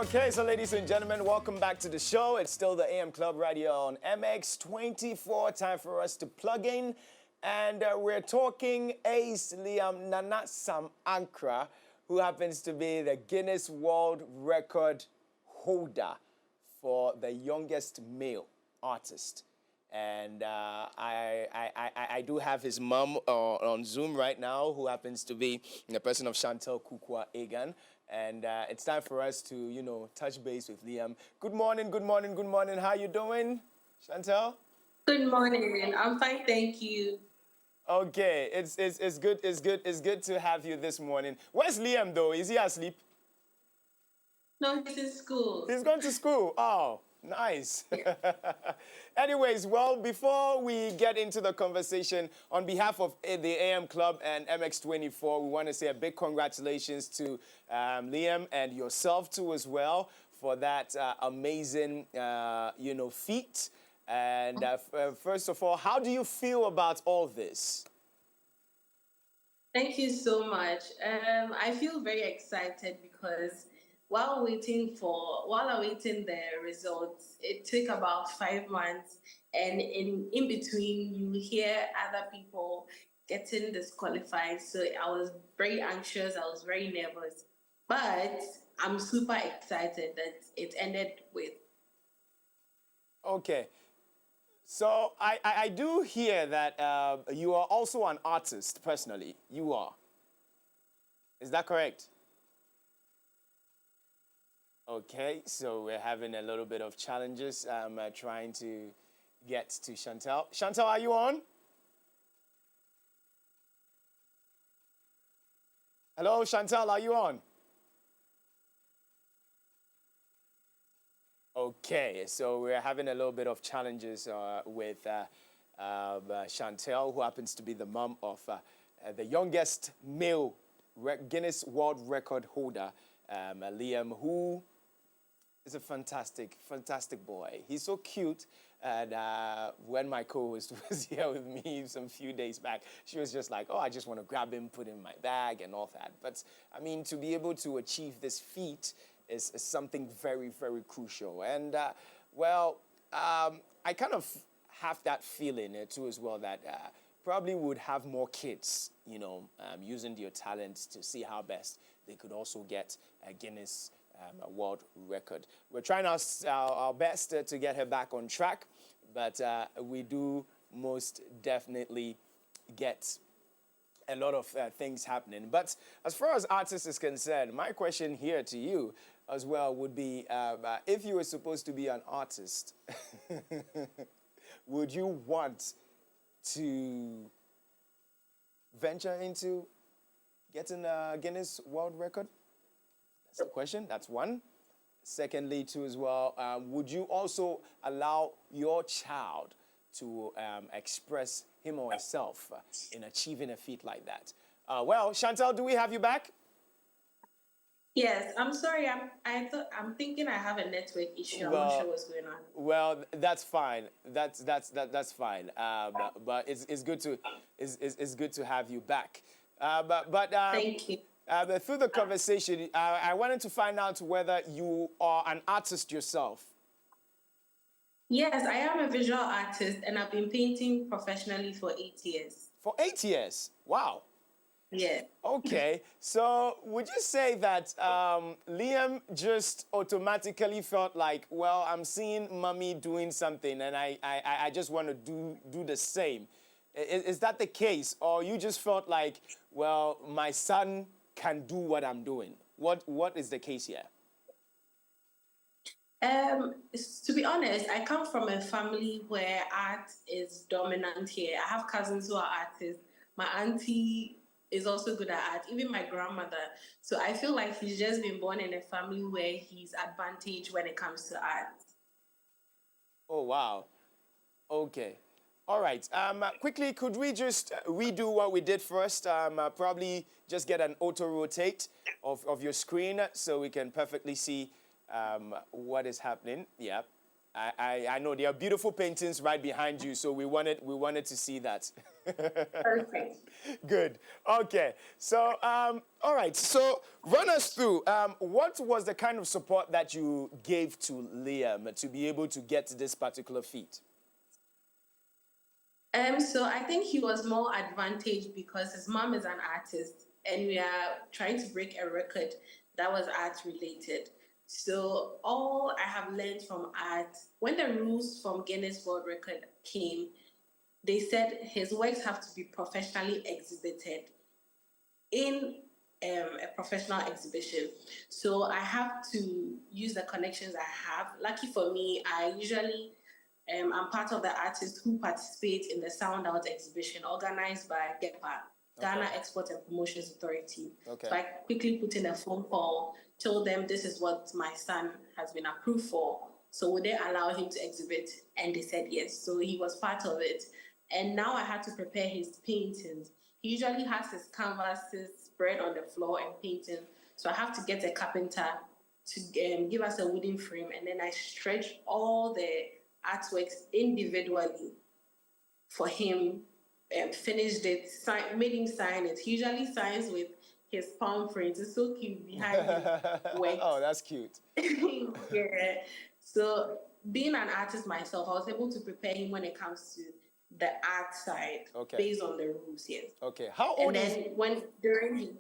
Okay, so ladies and gentlemen, welcome back to the show. It's still the AM Club Radio on MX24. Time for us to plug in. And we're talking Ace-Liam Nana Sam Ankrah, who happens to be the Guinness World Record holder for the youngest male artist. And I do have his mom on Zoom right now, who happens to be the person of Chantel Kukwa Egan. And it's time for us to, touch base with Liam. Good morning, good morning, good morning. How you doing, Chantel? Good morning. I'm fine, thank you. Okay, it's good to have you this morning. Where's Liam though? Is he asleep? No, he's in school. He's going to school. Oh, nice. Yeah. Anyways, well, before we get into the conversation, on behalf of the AM Club and MX24, we want to say a big congratulations to Liam and yourself too as well for that amazing, feat. And first of all, how do you feel about all this? Thank you so much. I feel very excited because while awaiting the results, it took about 5 months, and in between, you hear other people getting disqualified. So I was very anxious. I was very nervous, but I'm super excited that it ended with. Okay. So I do hear that you are also an artist personally. You are. Is that correct? Okay, so we're having a little bit of challenges. I'm trying to get to Chantel. Chantel, are you on? Hello, Chantel, are you on? Okay, so we're having a little bit of challenges with Chantel, who happens to be the mom of the youngest male Guinness World Record holder, Liam, who is a fantastic boy. He's so cute. And when my co-host was here with me some few days back, she was just like, oh, I just want to grab him, put him in my bag and all that. But, I mean, to be able to achieve this feat is something very, very crucial. And, I kind of have that feeling too as well that probably would have more kids, using their talents to see how best they could also get a Guinness World Record. We're trying our best to get her back on track, but we do most definitely get a lot of things happening. But as far as artists is concerned, my question here to you as well would be, if you were supposed to be an artist, would you want to venture into getting a Guinness World Record? That's the question. That's one. Secondly, too, as well, would you also allow your child to express him or herself in achieving a feat like that? Well, Chantel, do we have you back? Yes, I'm sorry. I'm thinking I have a network issue. I'm not sure what's going on. Well, that's fine. That's fine. But it's good to have you back. Thank you. Through the conversation, I wanted to find out whether you are an artist yourself. Yes, I am a visual artist, and I've been painting professionally for 8 years. For 8 years? Wow. Yeah. Okay, so would you say that Liam just automatically felt like, well, I'm seeing mommy doing something and I just want to do the same? Is that the case? Or you just felt like, well, my son can do what I'm doing? What is the case here? To be honest, I come from a family where art is dominant here. I have cousins who are artists. My auntie is also good at art, even my grandmother. So I feel like he's just been born in a family where he's advantaged when it comes to art. Oh, wow. Okay. All right. Quickly, could we just redo what we did first? Probably just get an auto-rotate of your screen so we can perfectly see what is happening. Yeah. I know there are beautiful paintings right behind you, so we wanted to see that. Perfect. Good. Okay. So, all right. So, run us through. What was the kind of support that you gave to Liam to be able to get to this particular feat? So I think he was more advantaged because his mom is an artist, and we are trying to break a record that was art related. So all I have learned from art, when the rules from Guinness World Record came, they said his works have to be professionally exhibited in a professional exhibition. So I have to use the connections I have. Lucky for me, I usually I'm part of the artists who participate in the Sound Out exhibition organized by GEPA, Ghana Export and Promotions Authority. Okay. So I quickly put in a phone call, told them this is what my son has been approved for. So would they allow him to exhibit? And they said yes. So he was part of it. And now I had to prepare his paintings. He usually has his canvases spread on the floor and painting. So I have to get a carpenter to give us a wooden frame, and then I stretch all the artworks individually for him, finished it, made him sign it. He usually signs with his palm prints. It's so cute behind him. Oh, that's cute. Yeah. So being an artist myself, I was able to prepare him when it comes to the art side, based on the rules. Yes. Okay. How old is? And then when during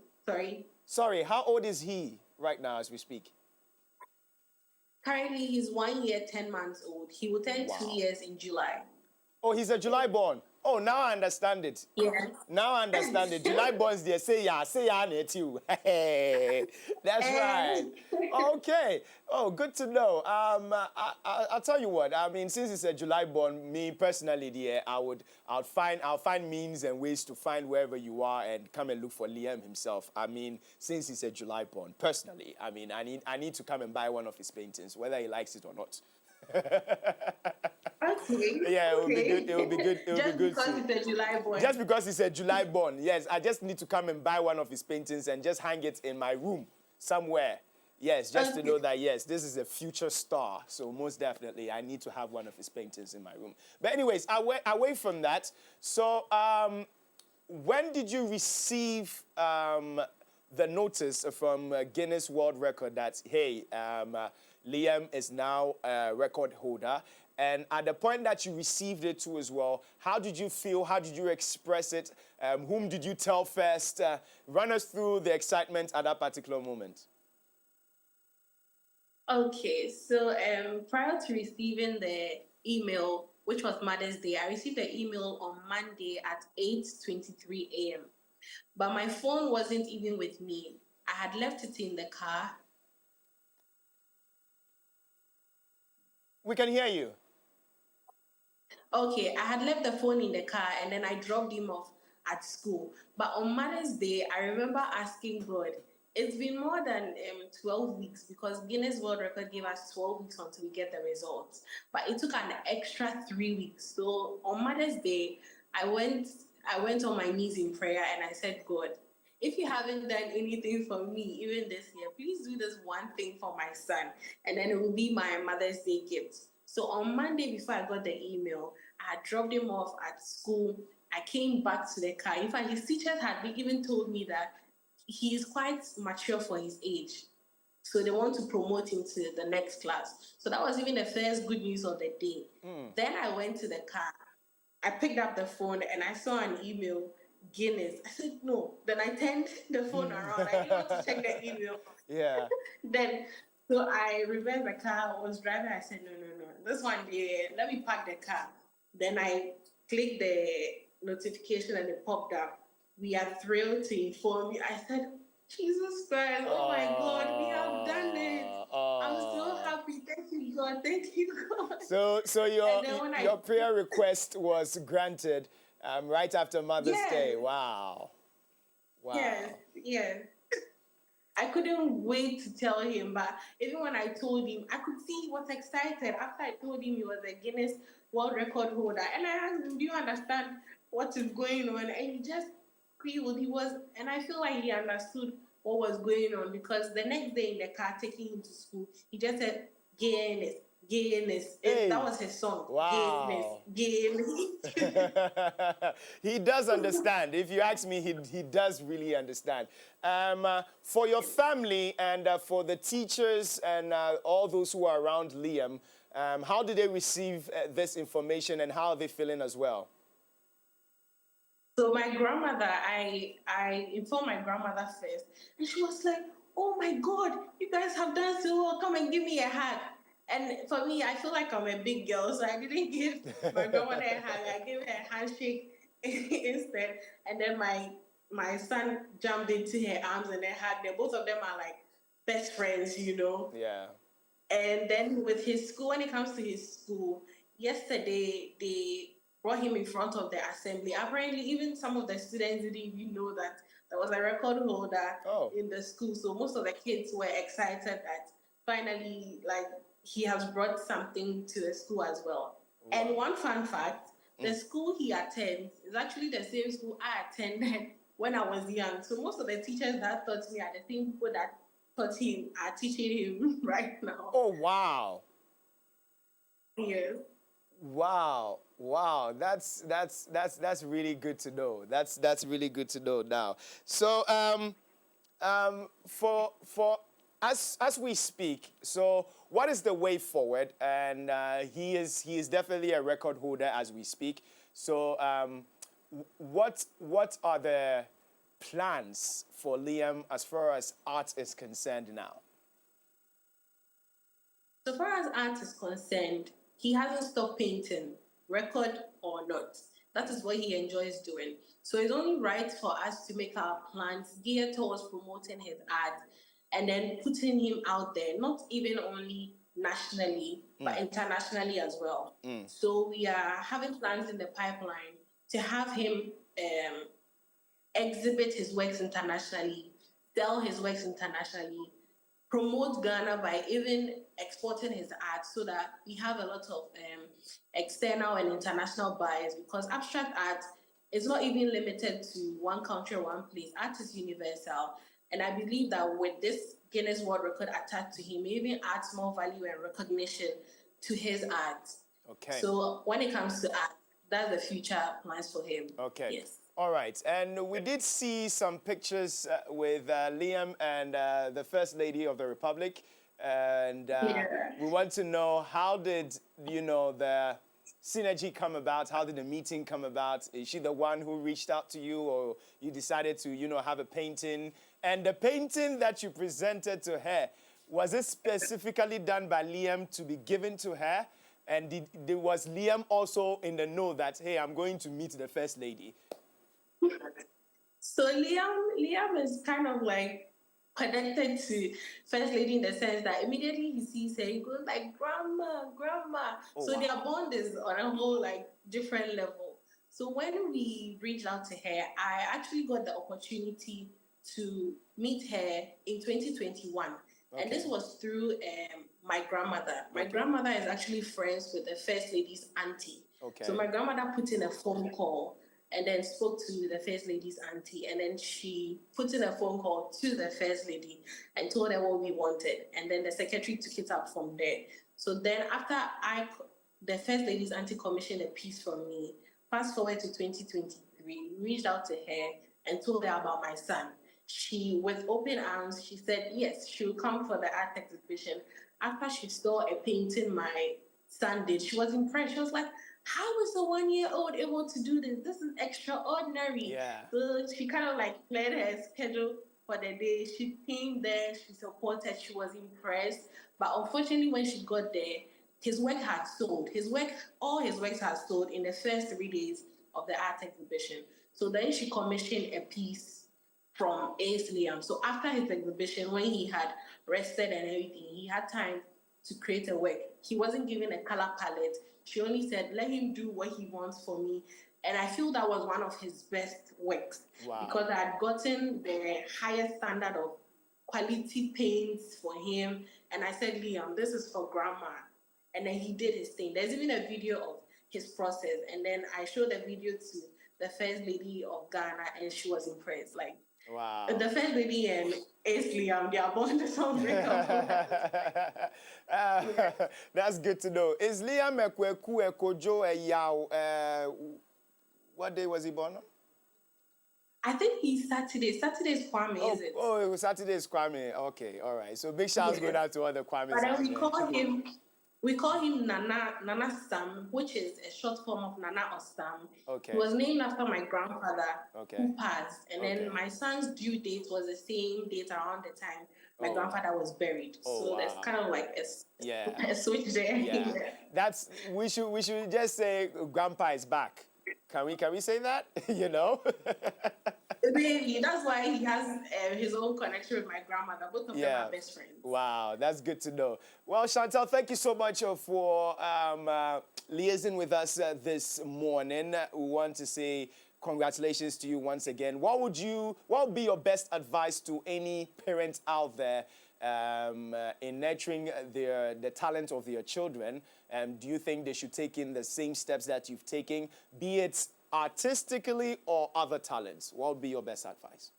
Sorry. How old is he right now as we speak? Currently, he's 1 year, 10 months old. He will turn 2 years in July. Oh, he's a July born. Oh, now I understand it. Yeah. Now I understand it. July borns, they say yeah, net you. Hey, that's right. Okay. Oh, good to know. I'll tell you what. I mean, since it's a July born, me personally, dear, I'll find means and ways to find wherever you are and come and look for Liam himself. I mean, since he's a July born, personally, I mean, I need to come and buy one of his paintings, whether he likes it or not. Okay. Yeah, it will be good. It will be good. It will Just be good. because it's a July born. Just because he's a July born. Yes, I just need to come and buy one of his paintings and just hang it in my room somewhere. Yes, just to know that, yes, this is a future star. So most definitely, I need to have one of his paintings in my room. But anyways, away from that, so when did you receive the notice from Guinness World Record that, hey, Liam is now a record holder? And at the point that you received it too as well, how did you feel? How did you express it? Whom did you tell first? Run us through the excitement at that particular moment. Okay, so prior to receiving the email, which was Mother's Day, I received the email on Monday at 8:23 a.m. But my phone wasn't even with me. I had left it in the car. We can hear you. Okay, I had left the phone in the car and then I dropped him off at school. But on Mother's Day, I remember asking God, it's been more than 12 weeks because Guinness World Record gave us 12 weeks until we get the results. But it took an extra 3 weeks. So on Mother's Day, I went on my knees in prayer and I said, God, if you haven't done anything for me even this year, please do this one thing for my son. And then it will be my Mother's Day gift. So on Monday, before I got the email, I had dropped him off at school. I came back to the car. In fact, his teachers had even told me that he is quite mature for his age. So they want to promote him to the next class. So that was even the first good news of the day. Then I went to the car. I picked up the phone and I saw an email, Guinness. I said, no. Then I turned the phone around. I didn't want to check the email. Yeah. Then, so I reversed the car. I was driving. I said, no. This one, let me park the car. Then I clicked the notification and it popped up. We are thrilled to inform you. I said, Jesus Christ, oh my God, we have done it. I'm so happy. Thank you, God. Thank you, God. So your prayer request was granted right after Mother's Day. Wow. Yeah. I couldn't wait to tell him, but even when I told him, I could see he was excited. After I told him he was a Guinness World Record holder, and I asked him, do you understand what is going on? And he just squealed. And I feel like he understood what was going on because the next day in the car taking him to school, he just said, Guinness. Guinness. That Hey, was his song. Guinness, wow. Guinness. He does understand. If you ask me, he does really understand. For your family and for the teachers and all those who are around Liam, how did they receive this information and how are they feeling as well? So my grandmother, I informed my grandmother first, and she was like, "Oh my God, you guys have done so well. Come and give me a hug." And for me, I feel like I'm a big girl, so I didn't give my grandmother a hug. I gave her a handshake instead, and then my son jumped into her arms and they hugged her. Both of them are like best friends, you know. Yeah. And then with his school, when it comes to his school, yesterday they brought him in front of the assembly. Apparently, even some of the students didn't even know that there was a record holder Oh, in the school. So most of the kids were excited that finally, like, he has brought something to the school as well. wow. And one fun fact, the school he attends is actually the same school I attended when I was young. So most of the teachers that taught me are the same people that taught him are teaching him right now. Oh, wow. Yes. Wow, wow, that's really good to know. That's really good to know now. So for as we speak, so what is the way forward? And he is definitely a record holder as we speak. So what are the plans for Liam as far as art is concerned now? So far as art is concerned, he hasn't stopped painting, record or not. That is what he enjoys doing. So it's only right for us to make our plans geared towards promoting his art and then putting him out there, not even only nationally, but internationally as well. So we are having plans in the pipeline to have him exhibit his works internationally, sell his works internationally, promote Ghana by even exporting his art so that we have a lot of external and international buyers because abstract art is not even limited to one country or one place. Art is universal. And I believe that with this Guinness World Record attached to him, even adds more value and recognition to his art. Okay. So when it comes to art, that's the future plans for him. Okay. Yes. All right. And we did see some pictures with Liam and the First Lady of the Republic. And Yeah. we want to know, how did, the synergy come about? How did the meeting come about? Is she the one who reached out to you, or you decided to, have a painting? And the painting that you presented to her, was it specifically done by Liam to be given to her? And was Liam also in the know that, hey, I'm going to meet the First Lady? So Liam is kind of like connected to First Lady in the sense that immediately he sees her, he goes like, "Grandma, grandma." Oh, So wow. their bond is on a whole like different level. So when we reached out to her, I actually got the opportunity to meet her in 2021. And this Okay. was through my grandmother. My Okay. grandmother is actually friends with the First Lady's auntie. Okay. So my grandmother put in a phone call and then spoke to the First Lady's auntie. And then she put in a phone call to the First Lady and told her what we wanted. And then the secretary took it up from there. So then after the First Lady's auntie commissioned a piece from me, fast forward to 2023, reached out to her and told her about my son. She, with open arms, she said yes, she will come for the art exhibition. After she saw a painting my son did, she was impressed. She was like, "How is a 1-year-old able to do this? This is extraordinary." Yeah. So she kind of like cleared her schedule for the day. She came there, she supported, she was impressed. But unfortunately, when she got there, his work had sold. All his works had sold in the first 3 days of the art exhibition. So then she commissioned a piece from Ace-Liam. So after his exhibition, when he had rested and everything, he had time to create a work. He wasn't given a color palette. She only said, "Let him do what he wants for me." And I feel that was one of his best works. Wow. Because I had gotten the highest standard of quality paints for him. And I said, "Liam, this is for grandma." And then he did his thing. There's even a video of his process. And then I showed the video to the First Lady of Ghana, and she was impressed. Like, Wow. The first lady and Ace-Liam, they are born the song breakup. That's good to know. Is Liam Ekweku Ekojo Eyaw? What day was he born on? I think he's Saturday. Saturday is Kwame, is it? Oh, it was Saturday is Kwame. Okay, all right. So big shouts go out to all the Kwames. But then we call him Nana Sam, which is a short form of Nana or Sam. Okay. He was named after my grandfather who passed. And then my son's due date was the same date around the time my grandfather was buried. So there's kind of like a switch there. Yeah. That's we should just say grandpa is back. Can we say that? You know? Maybe that's why he has his own connection with my grandmother. Both of them are best friends. Wow, that's good to know. Well, Chantal, thank you so much for liaising with us this morning. We want to say congratulations to you once again. What would be your best advice to any parent out there in nurturing the talent of their children? Do you think they should take in the same steps that you've taken, be it artistically or other talents? What would be your best advice?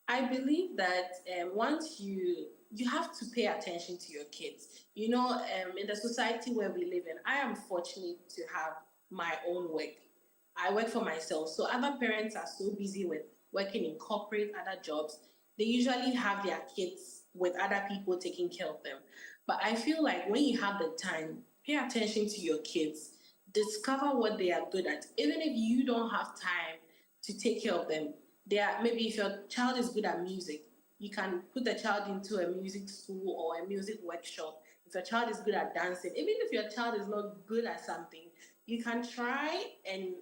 I believe that once you have to pay attention to your kids. You know, in the society where we live in, I am fortunate to have my own work. I work for myself. So other parents are so busy with working in corporate, other jobs. They usually have their kids with other people taking care of them. But I feel like when you have the time, pay attention to your kids. Discover what they are good at. Even if you don't have time to take care of them, maybe if your child is good at music, you can put the child into a music school or a music workshop. If your child is good at dancing, even if your child is not good at something, you can try and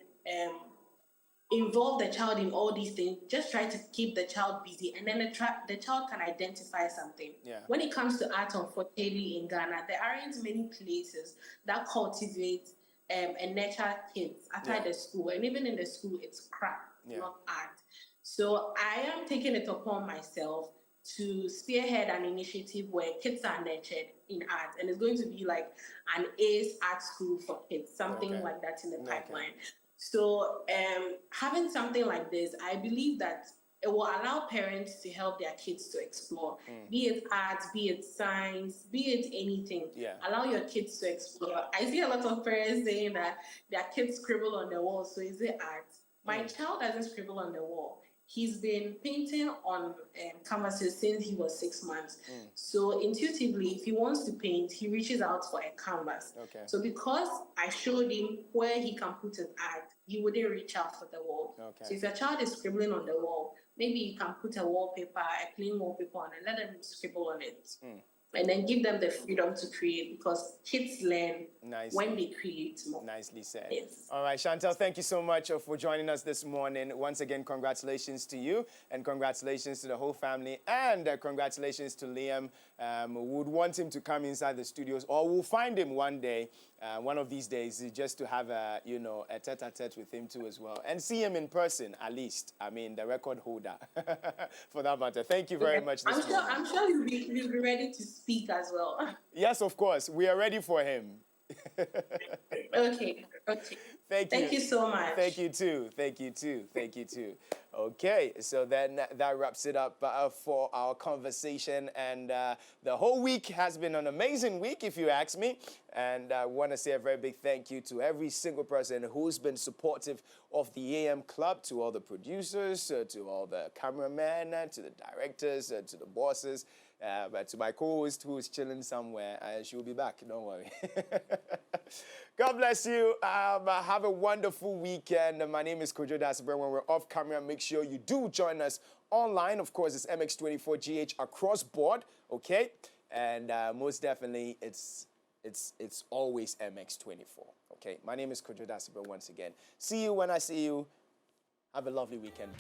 involve the child in all these things. Just try to keep the child busy, and then the child can identify something. Yeah. When it comes to art, unfortunately, in Ghana, there aren't many places that cultivate and nurture kids outside the school. And even in the school, it's craft, not art. So I am taking it upon myself to spearhead an initiative where kids are nurtured in art. And it's going to be like an Ace art school for kids, something like that in the pipeline. So having something like this, I believe that it will allow parents to help their kids to explore, be it art, be it science, be it anything. Allow your kids to explore. I see a lot of parents saying that their kids scribble on the wall, so is it art? My child doesn't scribble on the wall. He's been painting on canvases since he was 6 months. So intuitively, if he wants to paint, he reaches out for a canvas. So because I showed him where he can put his art, he wouldn't reach out for the wall. So if your child is scribbling on the wall, maybe you can put a wallpaper, a plain wallpaper on, and let them scribble on it. And then give them the freedom to create, because kids learn when they create more. Nicely said. Yes. All right, Chantal, thank you so much for joining us this morning. Once again, congratulations to you, and congratulations to the whole family, and congratulations to Liam. We would want him to come inside the studios, or we'll find him one day, one of these days, just to have a tete-a-tete with him too as well, and see him in person at least. I mean, the record holder, for that matter. Thank you very much. I'm sure you'll be ready to speak as well. Yes, of course. We are ready for him. Okay. Thank you so much. Thank you too. Okay, so then that wraps it up for our conversation. And the whole week has been an amazing week, if you ask me. And I want to say a very big thank you to every single person who's been supportive of the AM Club, to all the producers, to all the cameramen, to the directors, to the bosses. But to my co-host who is chilling somewhere, she will be back, don't worry. God bless you. Have a wonderful weekend. My name is Kojo Dasibra. When we're off camera, make sure you do join us online. Of course, it's MX24GH across board, okay? And most definitely, it's always MX24, okay? My name is Kojo Dasibra once again. See you when I see you. Have a lovely weekend.